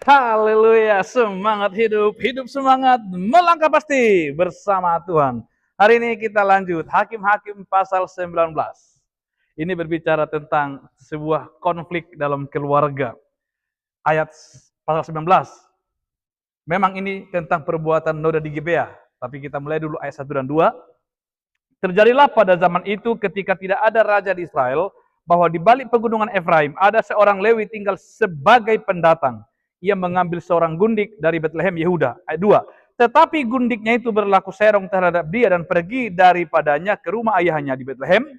Haleluya, semangat hidup, hidup semangat, melangkah pasti bersama Tuhan. Hari ini kita lanjut, Hakim-Hakim pasal 19. Ini berbicara tentang sebuah konflik dalam keluarga. Ayat pasal 19. Memang ini tentang perbuatan noda di Gibea, tapi kita mulai dulu ayat 1 dan 2. Terjadilah pada zaman itu ketika tidak ada raja di Israel, bahwa di balik pegunungan Efraim ada seorang Lewi tinggal sebagai pendatang. Ia mengambil seorang gundik dari Bethlehem Yehuda. Ayat 2. Tetapi gundiknya itu berlaku serong terhadap dia dan pergi daripadanya ke rumah ayahnya di Bethlehem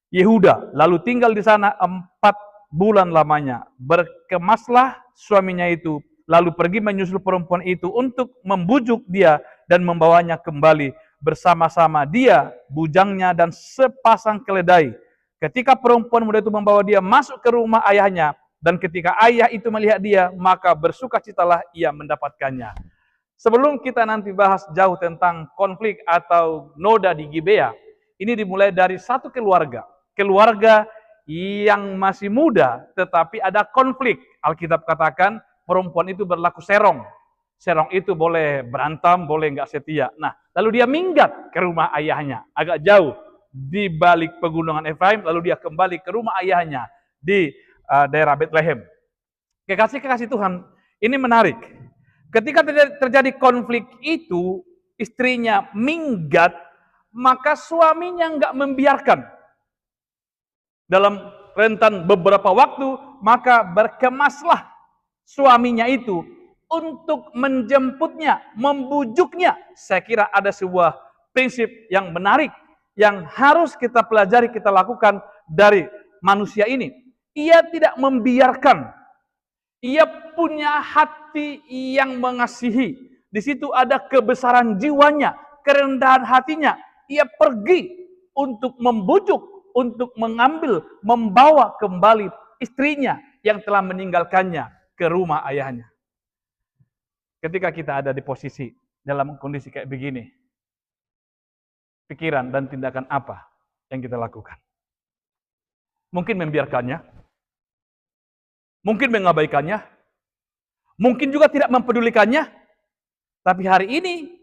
Yehuda. Lalu tinggal di sana 4 bulan lamanya. Berkemaslah suaminya itu, lalu pergi menyusul perempuan itu untuk membujuk dia dan membawanya kembali bersama-sama dia, bujangnya, dan sepasang keledai. Ketika perempuan muda itu membawa dia masuk ke rumah ayahnya, dan ketika ayah itu melihat dia, maka bersukacitalah ia mendapatkannya. Sebelum kita nanti bahas jauh tentang konflik atau noda di Gibea, ini dimulai dari satu keluarga. Keluarga yang masih muda, tetapi ada konflik. Alkitab katakan, perempuan itu berlaku serong. Serong itu boleh berantem, boleh nggak setia. Nah, lalu dia minggat ke rumah ayahnya, agak jauh di balik pegunungan Efraim, lalu dia kembali ke rumah ayahnya di daerah Bethlehem. Kekasih-kekasih Tuhan, ini menarik. Ketika terjadi konflik itu, istrinya minggat, maka suaminya nggak membiarkan. Dalam rentan beberapa waktu, maka berkemaslah suaminya itu untuk menjemputnya, membujuknya. Saya kira ada sebuah prinsip yang menarik yang harus kita pelajari, kita lakukan dari manusia ini. Ia tidak membiarkan. Ia punya hati yang mengasihi. Di situ ada kebesaran jiwanya, kerendahan hatinya. Ia pergi untuk membujuk, untuk mengambil, membawa kembali istrinya yang telah meninggalkannya ke rumah ayahnya. Ketika kita ada di posisi dalam kondisi kayak begini, pikiran dan tindakan apa yang kita lakukan? Mungkin membiarkannya, mungkin mengabaikannya, mungkin juga tidak mempedulikannya. Tapi hari ini,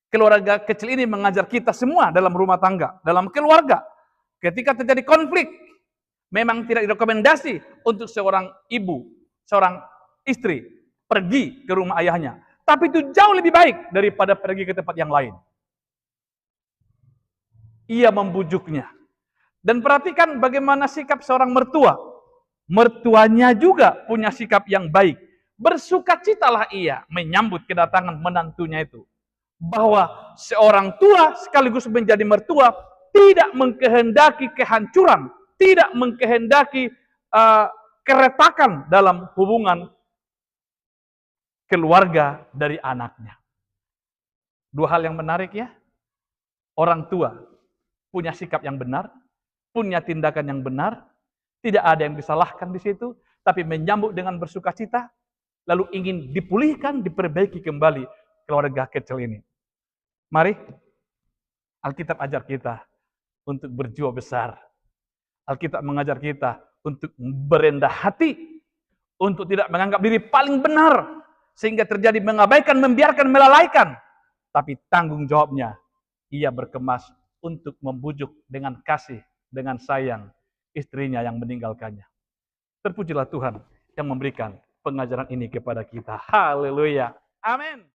keluarga kecil ini mengajar kita semua dalam rumah tangga, dalam keluarga. Ketika terjadi konflik, memang tidak direkomendasi untuk seorang ibu, seorang istri pergi ke rumah ayahnya. Tapi itu jauh lebih baik daripada pergi ke tempat yang lain. Ia membujuknya. Dan perhatikan bagaimana sikap seorang mertua. Mertuanya juga punya sikap yang baik. Bersukacitalah ia menyambut kedatangan menantunya itu. Bahwa seorang tua sekaligus menjadi mertua tidak mengkehendaki kehancuran, tidak mengkehendaki keretakan dalam hubungan keluarga dari anaknya. Dua hal yang menarik ya. Orang tua punya sikap yang benar, punya tindakan yang benar, tidak ada yang disalahkan di situ, tapi menyambut dengan bersukacita, lalu ingin dipulihkan, diperbaiki kembali keluarga kecil ini. Mari, Alkitab ajar kita untuk berjiwa besar. Alkitab mengajar kita untuk berendah hati, untuk tidak menganggap diri paling benar, sehingga terjadi mengabaikan, membiarkan, melalaikan. Tapi tanggung jawabnya, ia berkemas untuk membujuk dengan kasih, dengan sayang, istrinya yang meninggalkannya. Terpujilah Tuhan yang memberikan pengajaran ini kepada kita. Haleluya. Amin.